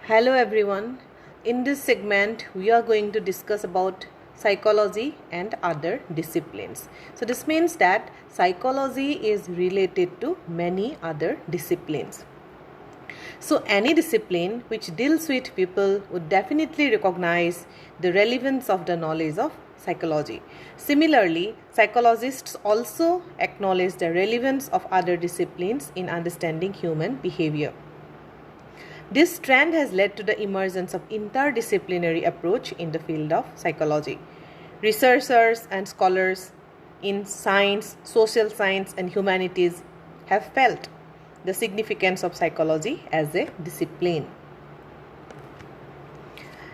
Hello everyone. In this segment we are going to discuss about psychology and other disciplines. So this means that psychology is related to many other disciplines. So any discipline which deals with people would definitely recognize the relevance of the knowledge of psychology. Similarly, psychologists also acknowledge the relevance of other disciplines in understanding human behavior. This trend has led to the emergence of interdisciplinary approach in the field of psychology. Researchers and scholars in science, social science and humanities have felt the significance of psychology as a discipline.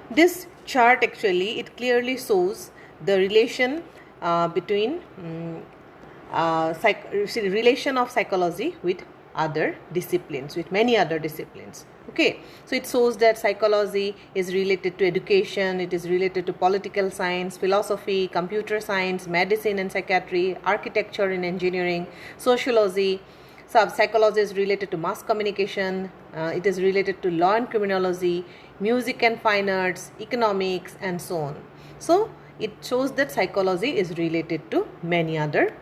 This chart it clearly shows the relation between relation of psychology with other disciplines, with many other disciplines. Okay, so it shows that psychology is related to education, it is related to political science, philosophy, computer science, medicine and psychiatry, architecture and engineering, sociology. Psychology is related to mass communication, it is related to law and criminology, music and fine arts, economics and so on. So it shows that psychology is related to many other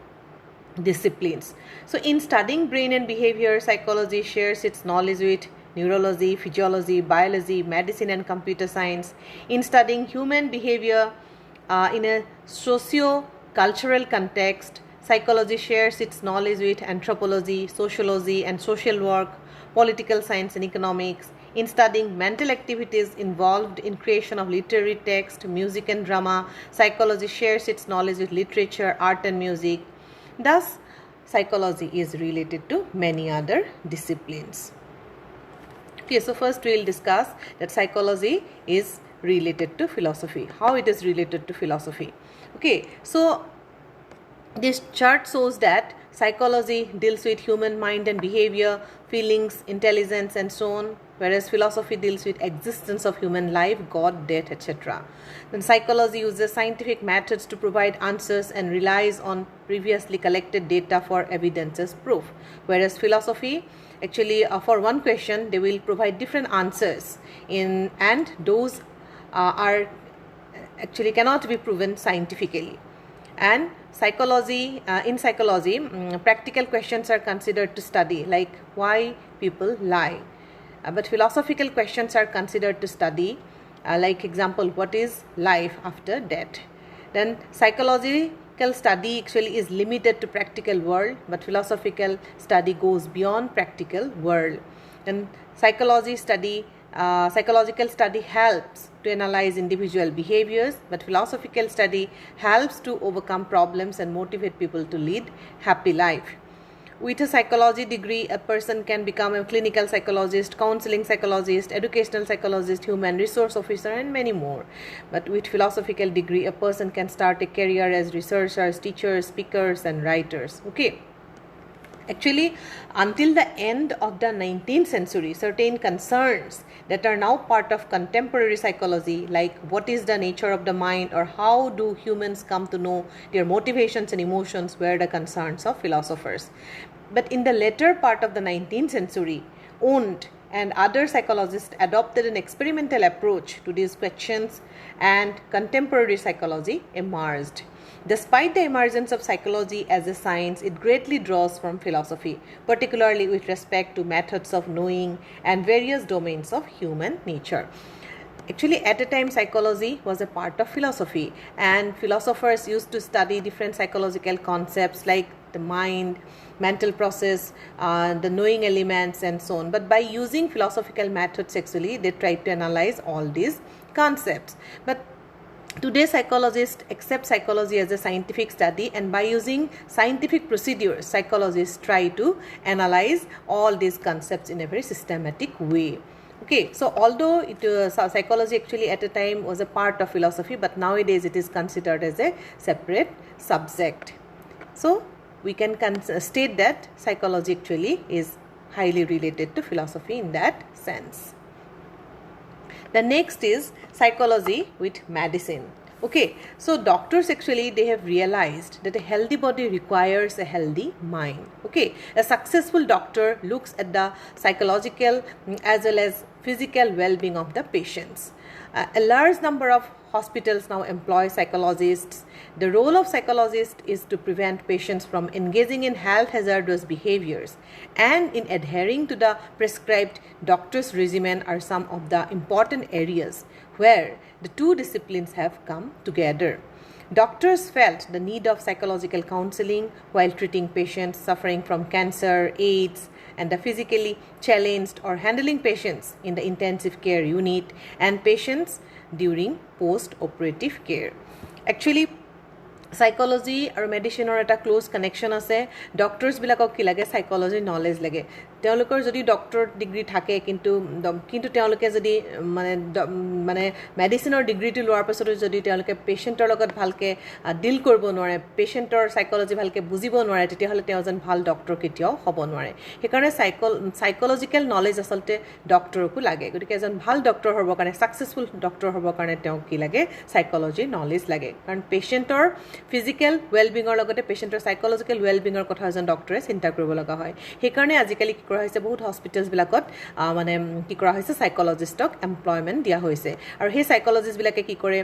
disciplines. So in studying brain and behavior, psychology shares its knowledge with neurology, physiology, biology, medicine and computer science. In studying human behavior in a socio-cultural context, psychology shares its knowledge with anthropology, sociology and social work, political science and economics. In studying mental activities involved in creation of literary text, music and drama, psychology shares its knowledge with literature, art and music. Thus, psychology is related to many other disciplines. Okay, so first we will discuss that psychology is related to philosophy. How it is related to philosophy. Okay, so this chart shows that psychology deals with human mind and behavior, feelings, intelligence and so on, whereas philosophy deals with existence of human life, God, death, etc. Then psychology uses scientific methods to provide answers and relies on previously collected data for evidence as proof, whereas philosophy actually for one question they will provide different answers and those are actually cannot be proven scientifically. And psychology in psychology practical questions are considered to study, like why people lie, but philosophical questions are considered to study, like example, what is life after death. Then psychological study actually is limited to practical world, but philosophical study goes beyond practical world. And psychological study helps to analyze individual behaviors, but philosophical study helps to overcome problems and motivate people to lead happy life. With a psychology degree, a person can become a clinical psychologist, counseling psychologist, educational psychologist, human resource officer and many more. But with philosophical degree, a person can start a career as researchers, teachers, speakers and writers. Okay. Actually, until the end of the 19th century, certain concerns that are now part of contemporary psychology, like what is the nature of the mind or how do humans come to know their motivations and emotions, were the concerns of philosophers. But in the later part of the 19th century, Wundt and other psychologists adopted an experimental approach to these questions and contemporary psychology emerged. Despite the emergence of psychology as a science, it greatly draws from philosophy, particularly with respect to methods of knowing and various domains of human nature. Actually, at a time, psychology was a part of philosophy, and philosophers used to study different psychological concepts like the mind, mental process, the knowing elements and so on. But by using philosophical methods, actually, they tried to analyze all these concepts. But today, psychologists accept psychology as a scientific study, and by using scientific procedures, psychologists try to analyze all these concepts in a very systematic way. Okay, so although psychology actually at a time was a part of philosophy, but nowadays it is considered as a separate subject. So we can state that psychology actually is highly related to philosophy in that sense. The next is psychology with medicine. Okay, so doctors actually, they have realized that a healthy body requires a healthy mind. Okay, a successful doctor looks at the psychological as well as physical well-being of the patients. A large number of hospitals now employ psychologists. The role of psychologists is to prevent patients from engaging in health hazardous behaviors, and in adhering to the prescribed doctor's regimen are some of the important areas where the two disciplines have come together. Doctors felt the need of psychological counseling while treating patients suffering from cancer, AIDS, and the physically challenged, or handling patients in the intensive care unit and patients during post-operative care. Actually, psychology আৰু মেডিচিনৰ এটা close connection আছে ডক্টৰছবিলাকক কি লাগে সাইকোলজিৰ knowledge লাগে তেওঁলোকৰ যদি doctor degree থাকে কিন্তু তেওঁলোকে যদি মানে মেডিচিনৰ ডিগ্ৰীটো লোৱাৰ পাছতো যদি তেওঁলোকে পেচেণ্টৰ লগত ভালকৈ ডিল কৰিব নোৱাৰে পেচেণ্টৰ সাইকোলজি ভালকৈ বুজিব নোৱাৰে তেতিয়াহ'লে তেওঁ এজন ভাল ডক্টৰ কেতিয়াও হ'ব নোৱাৰে সেইকাৰণে সাইকোলজিকেল নলেজ আচলতে ডক্টৰকো লাগে গতিকে এজন ভাল ডক্টৰ হ'বৰ কাৰণে ছাকচেছফুল ডক্টৰ হ'বৰ কাৰণে তেওঁক কি লাগে সাইকোলজিৰ নলেজ লাগে কাৰণ পেচেণ্টৰ ফিজিকেল ৱেলবিঙৰ লগতে পেচেণ্টৰ সাইকোলজিকেল ৱেলবিঙৰ কথা এজন ডক্টৰে চিন্তা কৰিব লগা হয় সেইকাৰণে আজিকালি কি কৰা হৈছে বহুত হস্পিটেলছবিলাকত মানে কি কৰা হৈছে সাইকোলজিষ্টক এমপ্লয়মেণ্ট দিয়া হৈছে আৰু সেই সাইকোলজিষ্টবিলাকে কি কৰে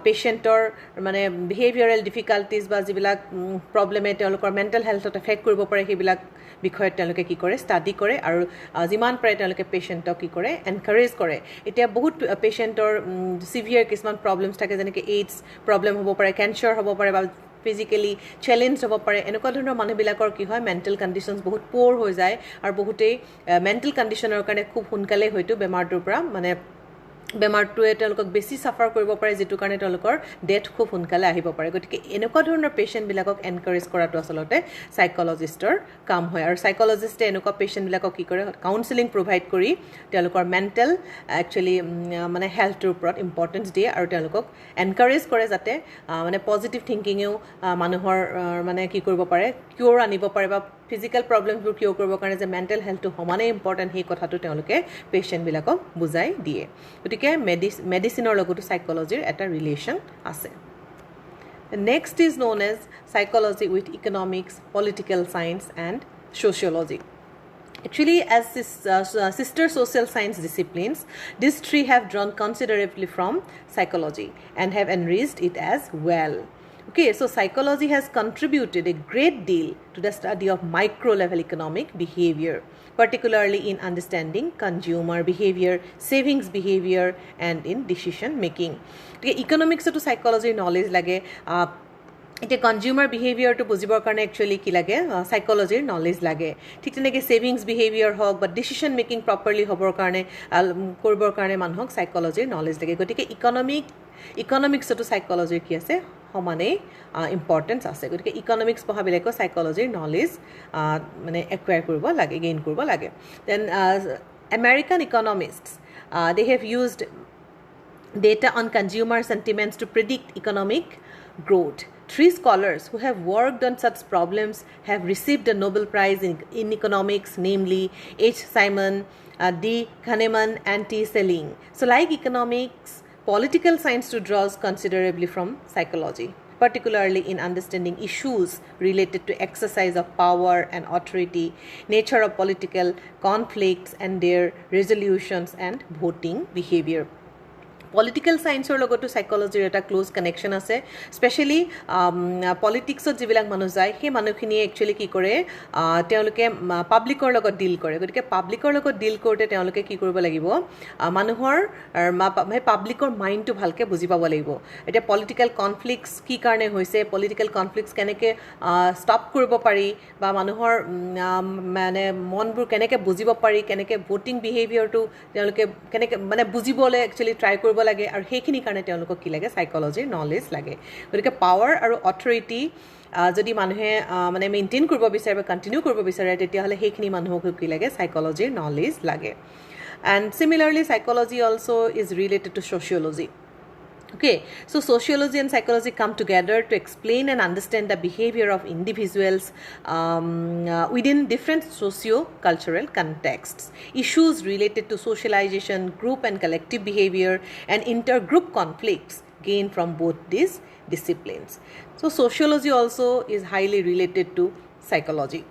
পেচেণ্টৰ মানে বিহেভিয়াৰেল ডিফিকাল্টিজ বা যিবিলাক প্ৰব্লেমে তেওঁলোকৰ মেণ্টেল হেল্থত এফেক্ট কৰিব পাৰে সেইবিলাক বিষয়ত তেওঁলোকে কি কৰে ষ্টাডি কৰে আৰু যিমান পাৰে তেওঁলোকে পেচেণ্টক কি কৰে এনকাৰেজ কৰে এতিয়া বহুত পেচেণ্টৰ সিভিয়াৰ কিছুমান প্ৰব্লেমছ থাকে যেনেকৈ এইডছ প্ৰব্লেম হ'ব পাৰে কেঞ্চাৰ হ'ব পাৰে বা ফিজিকেলি চেলেঞ্জ হ'ব পাৰে এনেকুৱা ধৰণৰ মানুহবিলাকৰ কি হয় মেণ্টেল কণ্ডিশ্যনছ বহুত প'ৰ হৈ যায় আৰু বহুতেই মেণ্টেল কণ্ডিশ্যনৰ কাৰণে খুব সোনকালে হয়তো বেমাৰটোৰ পৰা মানে বেমাৰটোৱে তেওঁলোকক বেছি চাফাৰ কৰিব পাৰে যিটো কাৰণে তেওঁলোকৰ ডেথ খুব সোনকালে আহিব পাৰে গতিকে এনেকুৱা ধৰণৰ পেচেণ্টবিলাকক এনকাৰেজ কৰাটো আচলতে সাইকোলজিষ্টৰ কাম হয় আৰু সাইকোলজিষ্টে এনেকুৱা পেচেণ্টবিলাকক কি কৰে কাউন্সেলিং প্ৰভাইড কৰি তেওঁলোকৰ মেণ্টেল একচুৱেলি মানে হেল্থটোৰ ওপৰত ইম্পৰ্টেঞ্চ দিয়ে আৰু তেওঁলোকক এনকাৰেজ কৰে যাতে মানে পজিটিভ থিংকিঙেও মানুহৰ মানে কি কৰিব পাৰে কিয়ৰ আনিব পাৰে বা ফিজিকেল প্ৰব্লেমবোৰ কিয়ৰ কৰিবৰ কাৰণে যে মেণ্টেল হেল্থটো সমানেই ইম্পৰ্টেণ্ট সেই কথাটো তেওঁলোকে পেচেণ্টবিলাকক বুজাই দিয়ে গতিকে মেডিচিনৰ লগতো সাইকোলজিৰ এটা ৰিলেশ্যন আছে next is known as psychology with economics political science and sociology Actually, as sister social science disciplines, these three have drawn considerably from psychology and have enriched it as well. Okay, so psychology has contributed a great deal to the study of micro-level economic behavior, particularly in understanding consumer behavior, savings behavior, and in decision making. Okay, economics to psychology knowledge lage. এতিয়া consumer বিহেভিয়াৰটো বুজিবৰ কাৰণে actually কি লাগে সাইকোলজিৰ knowledge লাগে ঠিক তেনেকৈ savings behaviour হওক বা decision making properly হ'বৰ কাৰণে কৰিবৰ কাৰণে মানুহক সাইকোলজিৰ নলেজ লাগে গতিকে ইকনমিক্সতো সাইকোলজিৰ কি আছে সমানেই ইম্পৰ্টেঞ্চ আছে গতিকে ইকনমিক্স পঢ়াবিলাকেও সাইকোলজিৰ নলেজ মানে একুৱায়াৰ কৰিব লাগে গেইন কৰিব লাগে then American economists they have used data on consumer sentiments to predict economic growth. 3 scholars who have worked on such problems have received the Nobel Prize in economics, namely H. Simon, D. Kahneman, and T. Selling. So like economics, political science too draws considerably from psychology, particularly in understanding issues related to exercise of power and authority, nature of political conflicts and their resolutions, and voting behavior. Political সায়েন্সৰ লগতো সাইকোলজিৰ এটা close connection আছে specially পলিটিক্সত যিবিলাক মানুহ যায় সেই মানুহখিনিয়ে একচুৱেলি কি কৰে তেওঁলোকে পাব্লিকৰ লগত ডিল কৰে গতিকে পাব্লিকৰ লগত ডিল কৰোঁতে তেওঁলোকে কি কৰিব লাগিব মানুহৰ পাব্লিকৰ মাইণ্ডটো ভালকৈ বুজি পাব লাগিব এতিয়া পলিটিকেল কনফ্লিক্টছ কি কাৰণে হৈছে পলিটিকেল কনফ্লিক্টছ কেনেকৈ ষ্টপ কৰিব পাৰি বা মানুহৰ মানে মনবোৰ কেনেকৈ বুজিব পাৰি কেনেকৈ ভোটিং বিহেভিয়াৰটো তেওঁলোকে কেনেকৈ মানে বুজিবলৈ একচুৱেলি ট্ৰাই কৰিব লাগে আৰু সেইখিনি কাৰণে তেওঁলোকক কি লাগে সাইকোলজিৰ নলেজ লাগে গতিকে পাৱাৰ আৰু অথৰিটি যদি মানুহে মানে মেইনটেইন কৰিব বিচাৰে বা কণ্টিনিউ কৰিব বিচাৰে তেতিয়াহ'লে সেইখিনি মানুহক কি লাগে সাইকোলজিৰ নলেজ লাগে and similarly psychology also' is related to sociology Okay, so sociology and psychology come together to explain and understand the behavior of individuals within different socio-cultural contexts. Issues related to socialization, group and collective behavior, and intergroup conflicts gained from both these disciplines. So sociology also is highly related to psychology.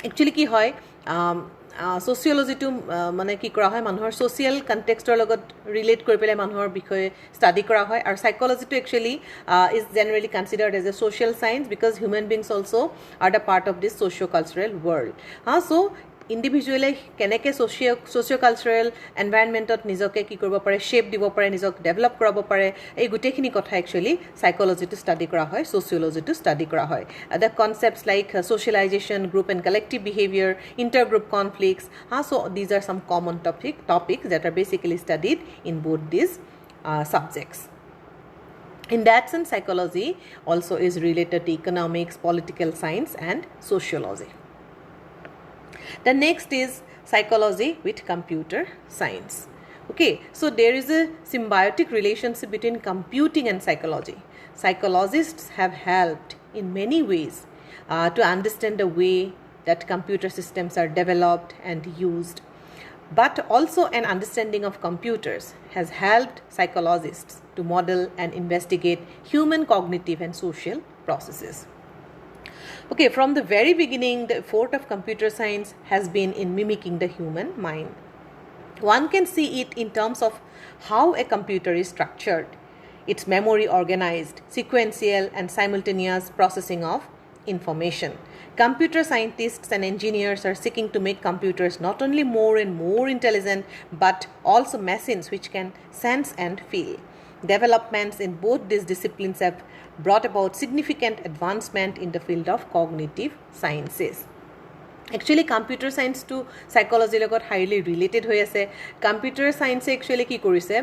Actually কি হয় sociology মানে কি কৰা হয় মানুহৰ social contextৰ লগত relate কৰি পেলাই মানুহৰ বিষয়ে study কৰা হয় আৰু psychology actually is generally considered as a social science because human beings also are the part of this socio-cultural world. So individually কেনেকৈ socio-cultural environmentত নিজকে কি কৰিব পাৰে shape দিব পাৰে নিজক develop কৰাব পাৰে এই গোটেইখিনি কথা actually psychology to study কৰা হয় sociology to study কৰা হয় the concepts like socialization group and collective behavior intergroup conflicts so these are some common topics that are basically studied in both these subjects. In that sense psychology also is related to economics political science and sociology. The next is psychology with computer science. Okay, so there is a symbiotic relationship between computing and psychology. Psychologists have helped in many ways to understand the way that computer systems are developed and used. But also an understanding of computers has helped psychologists to model and investigate human cognitive and social processes. Okay, from the very beginning, the effort of computer science has been in mimicking the human mind. One can see it in terms of how a computer is structured, its memory organized, sequential and simultaneous processing of information. Computer scientists and engineers are seeking to make computers not only more and more intelligent, but also machines which can sense and feel. Developments in both these disciplines have brought about significant advancement in the field of cognitive sciences. Actually computer science to psychology লগত highly related হৈ আছে computer science actually কি কৰিছে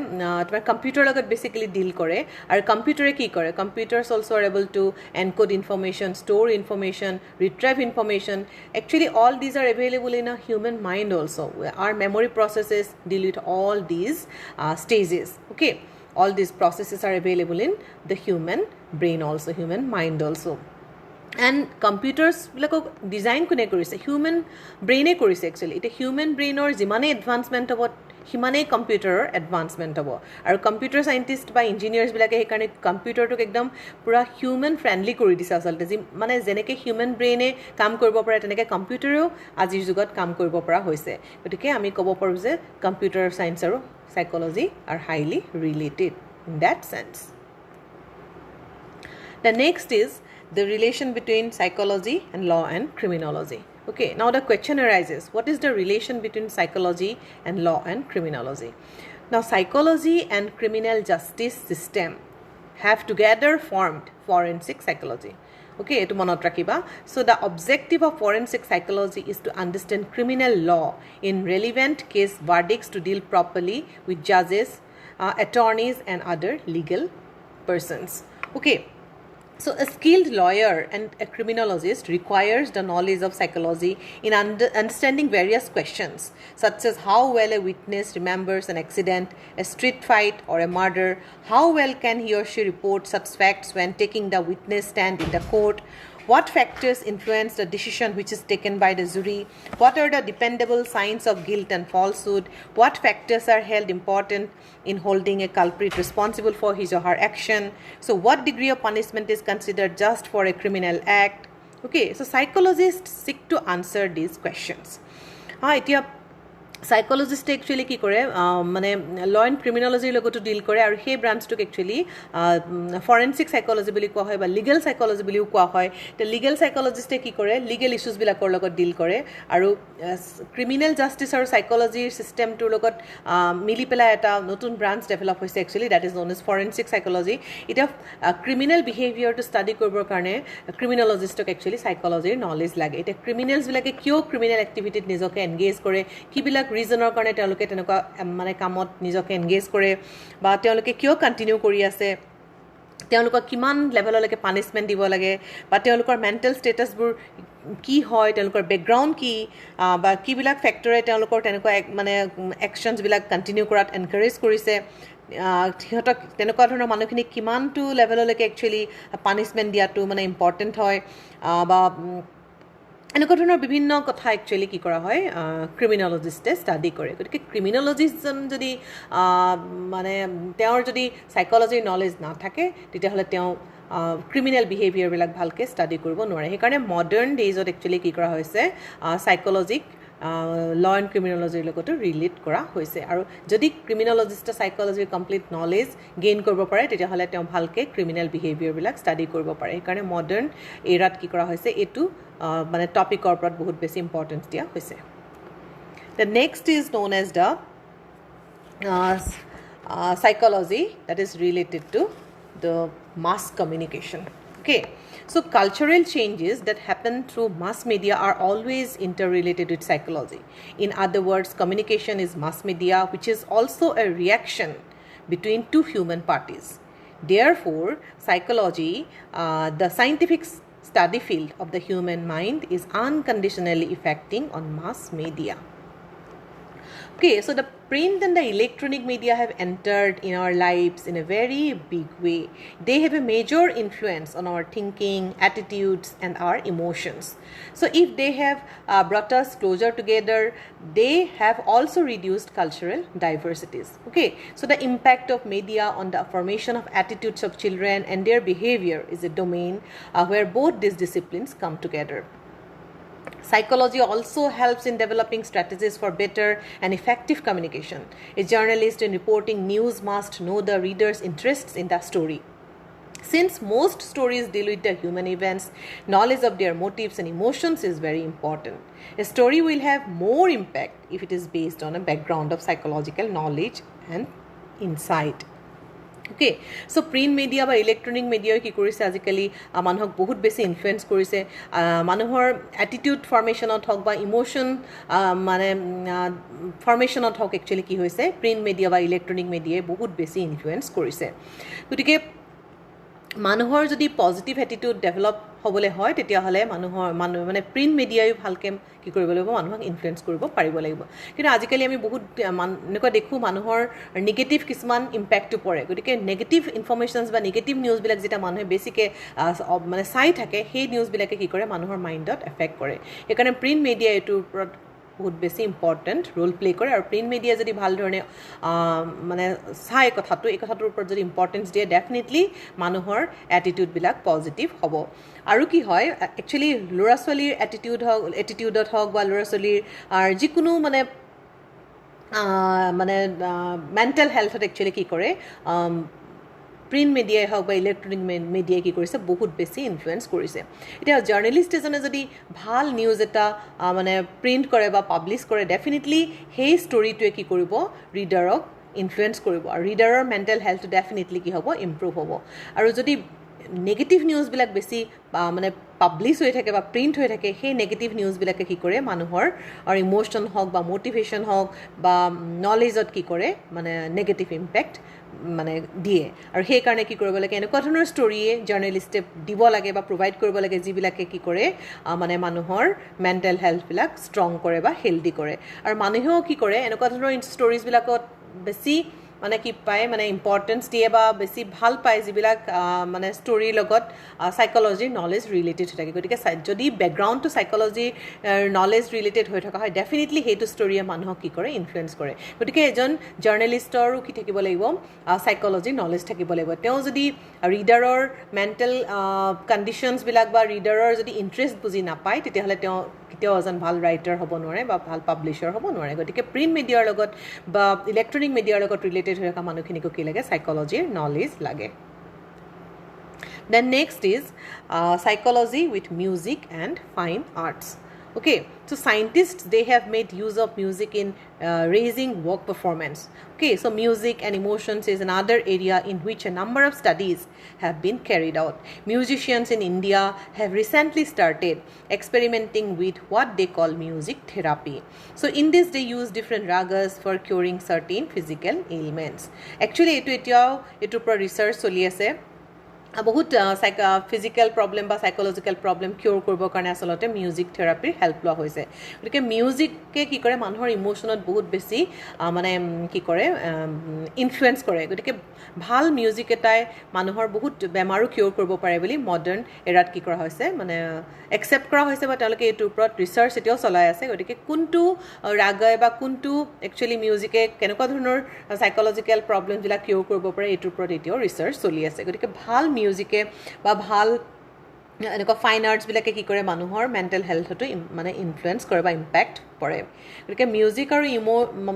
তোমাৰ computer লগত basically deal কৰে আৰু computer কি কৰে computers also are able to encode information store information retrieve information actually all these are available in a human mind also our memory processes deal with all these stages okay all these processes are available in the human brain also human mind also and computers like design kone korise human brain e korise actually it human brain or jimane advancement hobo himane computer advancement hobo aru computer scientist by engineers bilake he karone computer to ekdom pura human friendly kori dise asalte mane jeneke human brain e kam koribo pare teneke computer o ajir jugot kam koribo para hoise gotike ami kobo paru je computer science aru psychology are highly related in that sense. The next is the relation between psychology and law and criminology. Okay, now the question arises, what is the relation between psychology and law and criminology? Now psychology and criminal justice system have together formed forensic psychology. Okay, etu monot rakhiba. So the objective of forensic psychology is to understand criminal law in relevant case verdicts to deal properly with judges, attorneys and other legal persons. Okay, so a skilled lawyer and a criminologist requires the knowledge of psychology in understanding various questions such as how well a witness remembers an accident, a street fight or a murder, how well can he or she report such facts when taking the witness stand in the court, what factors influence the decision which is taken by the jury, what are the dependable signs of guilt and falsehood, what factors are held important in holding a culprit responsible for his or her action, so what degree of punishment is considered just for a criminal act. Okay, so psychologists seek to answer these questions. Etia psychologist actually কি কৰে মানে law and criminology লগতো deal কৰে আৰু সেই ব্ৰাঞ্চটোক actually forensic psychology বুলি কোৱা হয় বা legal psychology বুলিও কোৱা হয় তে legal psychologist কি কৰে legal issues বিলাকৰ লগত ডিল কৰে আৰু criminal justice আৰু psychology system টোৰ লগত মিলি পেলাই এটা নতুন ব্ৰাঞ্চ ডেভেলপ হৈছে actually that is known as forensic psychology এটা criminal behavior to study কৰিবৰ কাৰণে criminologistক actually psychology knowledge লাগে এটা criminals বিলাকে কিয় criminal activity নিজকে engage কৰে কি বিলাক ৰিজনৰ কাৰণে তেওঁলোকে তেনেকুৱা মানে কামত নিজকে এনগেজ কৰে বা তেওঁলোকে কিয় কন্টিনিউ কৰি আছে তেওঁলোকক কিমান লেভেললৈকে পানিশমেন্ট দিব লাগে বা তেওঁলোকৰ মেন্টাল ষ্টেটাছবোৰ কি হয় তেওঁলোকৰ ব্যাকগ্ৰাউণ্ড কি বা কি বিলাক ফ্যাক্টৰে তেওঁলোকৰ তেনেকুৱা মানে একচনছ বিলাক কন্টিনিউ কৰাত এনকাৰেজ কৰিছে সিহঁতক তেনেকুৱা ধৰণৰ মানুহখিনি কিমানটো লেভেললৈকে একচুয়ালি পানিশমেন্ট দিয়াটো মানে ইম্পৰ্টেন্ট হয় বা এনেকুৱা ধৰণৰ বিভিন্ন কথা একচুৱেলি কি কৰা হয় ক্ৰিমিনলজিষ্টে ষ্টাডি কৰে গতিকে ক্ৰিমিনলজিষ্টজন যদি মানে তেওঁৰ যদি সাইকোলজিৰ নলেজ নাথাকে তেতিয়াহ'লে তেওঁ ক্ৰিমিনেল বিহেভিয়াৰবিলাক ভালকৈ ষ্টাডি কৰিব নোৱাৰে সেইকাৰণে মডাৰ্ণ ডেইজত একচুৱেলি কি কৰা হৈছে সাইকোলজিক ল এণ্ড ক্ৰিমিনলজিৰ লগতো ৰিলেট কৰা হৈছে আৰু যদি ক্ৰিমিনলজিষ্টে সাইকোলজিৰ কমপ্লিট নলেজ গেইন কৰিব পাৰে তেতিয়াহ'লে তেওঁ ভালকৈ ক্ৰিমিনেল বিহেভিয়াৰবিলাক ষ্টাডি কৰিব পাৰে সেইকাৰণে মডাৰ্ণ এৰাত কি কৰা হৈছে এইটো মানে টপিকৰ ওপৰত বহুত বেছি ইম্পৰ্টেঞ্চ দিয়া হৈছে the next is known as the psychology that is related to the mass communication. Okay, so cultural changes that happen through mass media are always interrelated with psychology. In other words, communication is mass media, which is also a reaction between two human parties. Therefore, psychology, the scientific study field of the human mind, is unconditionally affecting on mass media. Okay, so the print and the electronic media have entered in our lives in a very big way. They have a major influence on our thinking, attitudes, and our emotions. So if they have brought us closer together, they have also reduced cultural diversities. Okay, so the impact of media on the formation of attitudes of children and their behavior is a domain where both these disciplines come together. Psychology also helps in developing strategies for better and effective communication. A journalist in reporting news must know the reader's interests in the story. Since most stories deal with the human events, knowledge of their motives and emotions is very important. A story will have more impact if it is based on a background of psychological knowledge and insight. Okay, so print media বা electronic মিডিয়াই কি কৰিছে আজিকালি মানুহক বহুত বেছি influence কৰিছে মানুহৰ এটিটিউড ফৰ্মেশ্যনত হওক বা ইমোশ্যন মানে ফৰ্মেশ্যনত হওক একচুৱেলি কি হৈছে প্ৰিণ্ট মিডিয়া বা ইলেক্ট্ৰনিক মিডিয়াই বহুত বেছি ইনফ্লুৱেঞ্চ কৰিছে গতিকে মানুহৰ যদি পজিটিভ এটিটিউড ডেভেলপ হ'বলৈ হয় তেতিয়াহ'লে মানুহ মানে প্ৰিণ্ট মিডিয়াই ভালকৈ কি কৰিব লাগিব মানুহক ইনফ্লুৱেঞ্চ কৰিব পাৰিব লাগিব কিন্তু আজিকালি আমি বহুত এনেকুৱা দেখোঁ মানুহৰ নিগেটিভ কিছুমান ইম্পেক্টটো পৰে গতিকে নেগেটিভ ইনফৰ্মেশ্যনছ বা নিগেটিভ নিউজবিলাক যেতিয়া মানুহে বেছিকৈ মানে চাই থাকে সেই নিউজবিলাকে কি কৰে মানুহৰ মাইণ্ডত এফেক্ট কৰে সেইকাৰণে প্ৰিণ্ট মিডিয়া এইটোৰ ওপৰত বহুত বেছি ইম্পৰ্টেণ্ট ৰোল প্লে কৰে আৰু প্ৰিণ্ট মিডিয়া যদি ভাল ধৰণে মানে চাই এই কথাটোৰ ওপৰত যদি ইম্পৰ্টেঞ্চ দিয়ে ডেফিনেটলি মানুহৰ এটিটিউডবিলাক পজিটিভ হ'ব আৰু কি হয় একচুৱেলি ল'ৰা ছোৱালীৰ এটিটিউডত হওক বা ল'ৰা ছোৱালীৰ যিকোনো মানে মেণ্টেল হেল্থত একচুৱেলি কি কৰে প্ৰিণ্ট মিডিয়াই হওক বা ইলেক্ট্ৰনিক মিডিয়াই কি কৰিছে বহুত বেছি ইনফ্লুৱেঞ্চ কৰিছে এতিয়া জাৰ্নেলিষ্ট এজনে যদি ভাল নিউজ এটা মানে প্ৰিণ্ট কৰে বা পাব্লিছ কৰে ডেফিনেটলি সেই ষ্টৰিটোৱে কি কৰিব ৰিডাৰক ইনফ্লুৱেঞ্চ কৰিব আৰু ৰিডাৰৰ মেণ্টেল হেল্থটো ডেফিনেটলি কি হ'ব ইম্প্ৰুভ হ'ব আৰু যদি নেগেটিভ নিউজবিলাক বেছি মানে পাব্লিছ হৈ থাকে বা প্ৰিণ্ট হৈ থাকে সেই নেগেটিভ নিউজবিলাকে কি কৰে মানুহৰ আৰু ইম'শ্যন হওক বা মটিভেশ্যন হওক বা নলেজত কি কৰে মানে নেগেটিভ ইম্পেক্ট মানে দিয়ে আৰু সেইকাৰণে কি কৰিব লাগে এনেকুৱা ধৰণৰ ষ্টৰিয়ে জাৰ্নেলিষ্টে দিব লাগে বা প্ৰভাইড কৰিব লাগে যিবিলাকে কি কৰে মানে মানুহৰ মেণ্টেল হেল্থবিলাক ষ্ট্ৰং কৰে বা হেল্ডি কৰে আৰু মানুহেও কি কৰে এনেকুৱা ধৰণৰ ষ্টৰিজবিলাকত বেছি মানে কি পায় মানে ইম্পৰ্টেঞ্চ দিয়ে বা বেছি ভাল পায় যিবিলাক মানে ষ্টৰীৰ লগত সাইকোলজিৰ নলেজ ৰিলেটেড হৈ থাকে গতিকে যদি বেকগ্ৰাউণ্ডটো সাইকোলজিৰ নলেজ ৰিলেটেড হৈ থকা হয় ডেফিনেটলি সেইটো ষ্টৰীয়ে মানুহক কি কৰে ইনফ্লুৱেঞ্চ কৰে গতিকে এজন জাৰ্নেলিষ্টৰো কি থাকিব লাগিব সাইকোলজিৰ নলেজ থাকিব লাগিব তেওঁ যদি ৰিডাৰৰ মেণ্টেল কণ্ডিশ্যনছবিলাক বা ৰিডাৰৰ যদি ইণ্টাৰেষ্ট বুজি নাপায় তেতিয়াহ'লে তেওঁ কেতিয়াও এজন ভাল ৰাইটাৰ হ'ব নোৱাৰে বা ভাল পাব্লিশ্বাৰ হ'ব নোৱাৰে গতিকে প্ৰিণ্ট মিডিয়াৰ লগত বা ইলেক্ট্ৰনিক মিডিয়াৰ লগত ৰিলেটেড হৈ থকা মানুহখিনিকো কি লাগে সাইকোলজিৰ নলেজ লাগে Then next is psychology with music and fine arts. Okay, so scientists, they have made use of music in raising work performance. Okay, so music and emotions is another area in which a number of studies have been carried out. Musicians in India have recently started experimenting with what they call music therapy. So in this they use different ragas for curing certain physical ailments. Actually, etu pro research choli ase বহুত physical problem বা psychological problem কিউৰ কৰিবৰ কাৰণে আচলতে music থেৰাপিৰ help লোৱা হৈছে গতিকে মিউজিকে কি কৰে মানুহৰ ইমোশ্যনত বহুত বেছি মানে কি কৰে ইনফ্লুৱেঞ্চ কৰে গতিকে ভাল মিউজিক এটাই মানুহৰ বহুত বেমাৰো কিউৰ কৰিব পাৰে বুলি মডাৰ্ণ এৰাত কি কৰা হৈছে মানে একচেপ্ট কৰা হৈছে বা তেওঁলোকে এইটোৰ ওপৰত ৰিচাৰ্চ এতিয়াও চলাই আছে গতিকে কোনটো ৰাগই বা কোনটো একচুৱেলি মিউজিকে কেনেকুৱা ধৰণৰ সাইকোলজিক্যাল প্ৰব্লেমবিলাক কিউৰ কৰিব পাৰে এইটোৰ ওপৰত এতিয়াও ৰিচাৰ্চ চলি আছে গতিকে ভাল মিউজিকে বা ভাল এনেকুৱা ফাইন আৰ্টছবিলাকে কি কৰে মানুহৰ মেণ্টেল হেল্থতো মানে ইনফ্লুৱেঞ্চ কৰে বা ইম্পেক্ট পৰে গতিকে মিউজিক আৰু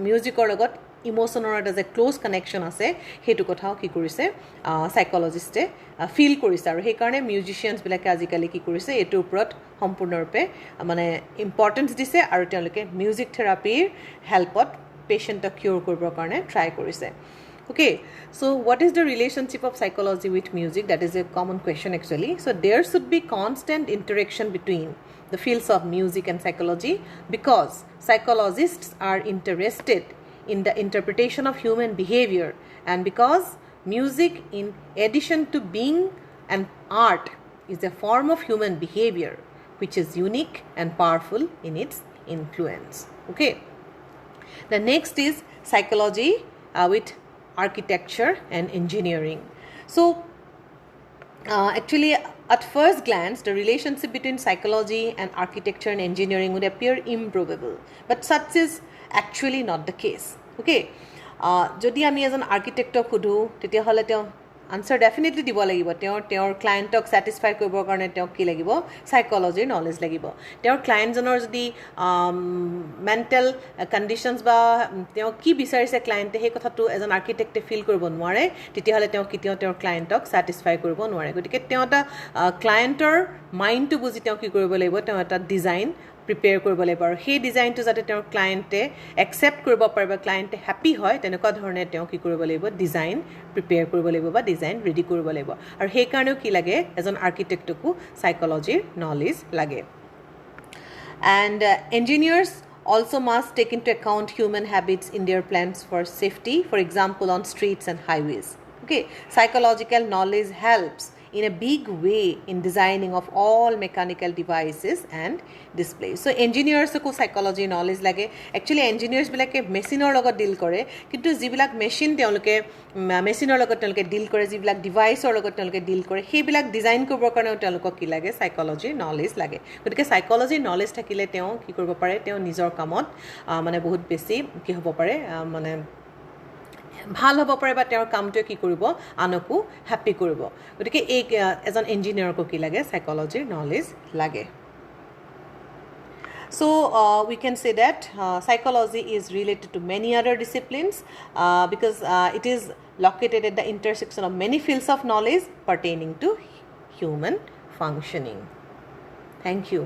মিউজিকৰ লগত ইমোশ্যনৰ এটা যে ক্ল'জ কানেকশ্যন আছে সেইটো কথাও কি কৰিছে সাইক'লজিষ্টে ফিল কৰিছে আৰু সেইকাৰণে মিউজিচিয়ানছবিলাকে আজিকালি কি কৰিছে এইটোৰ ওপৰত সম্পূৰ্ণৰূপে মানে ইম্পৰ্টেঞ্চ দিছে আৰু তেওঁলোকে মিউজিক থেৰাপিৰ হেল্পত পেচেণ্টক কিউৰ কৰিবৰ কাৰণে ট্ৰাই কৰিছে Okay, so what is the relationship of psychology with music? That is a common question actually. So there should be constant interaction between the fields of music and psychology because psychologists are interested in the interpretation of human behavior and because music in addition to being an art is a form of human behavior which is unique and powerful in its influence. Okay, the next is psychology with architecture and engineering. So actually at first glance the relationship between psychology and architecture and engineering would appear improbable but such is actually not the case. Okay, jodi ami ejon architect khudhu tetia hole teo answer definitely দিব লাগিব তেওঁৰ ক্লায়েণ্টক satisfy কৰিবৰ কাৰণে তেওঁ কি লাগিব সাইকোলজিৰ knowledge লাগিব তেওঁৰ ক্লায়েণ্টজনৰ যদি মেণ্টেল কণ্ডিশ্যনছ বা তেওঁ কি বিচাৰিছে ক্লায়েণ্টে সেই কথাটো এজন আৰ্কিটেক্টে ফিল কৰিব নোৱাৰে তেতিয়াহ'লে তেওঁ কেতিয়াও তেওঁৰ ক্লায়েণ্টক স্যাটিসফাই কৰিব নোৱাৰে গতিকে তেওঁ এটা ক্লায়েণ্টৰ মাইণ্ডটো বুজি তেওঁ কি কৰিব লাগিব তেওঁ এটা ডিজাইন প্ৰিপেয়াৰ কৰিব লাগিব আৰু সেই ডিজাইনটো যাতে তেওঁৰ ক্লায়েণ্টে একচেপ্ট কৰিব পাৰে বা ক্লায়েণ্টে হেপী হয় তেনেকুৱা ধৰণে তেওঁ কি কৰিব লাগিব ডিজাইন প্ৰিপেয়াৰ কৰিব লাগিব বা ডিজাইন ৰেডি কৰিব লাগিব আৰু সেই কাৰণেও কি লাগে এজন আৰ্কিটেক্টকো সাইকোলজিৰ নলেজ লাগে and engineers also must take into account human habits in their plans for safety for example on streets and highways okay psychological knowledge helps in a big way in designing of all mechanical devices and displays so engineers ko psychology knowledge lage actually engineers bilake machine or logot deal kore kintu jibilak machine teoloke machine or logot teoloke deal kore jibilak device or logot teoloke deal kore he bilak design korbo karone teolok ki lage psychology knowledge lage gotike psychology knowledge thakile teo ki korbo pare teo nijor kamot mane bahut beshi ki hobo pare mane ভাল হ'ব পাৰে বা তেওঁৰ কামটোৱে কি কৰিব আনকো happy কৰিব গতিকে এই এজন ইঞ্জিনিয়াৰকো কি লাগে সাইকোলজিৰ নলেজ লাগে So we can say that psychology is related to many other disciplines because it is located at the intersection of many fields of knowledge pertaining to human functioning. Thank you.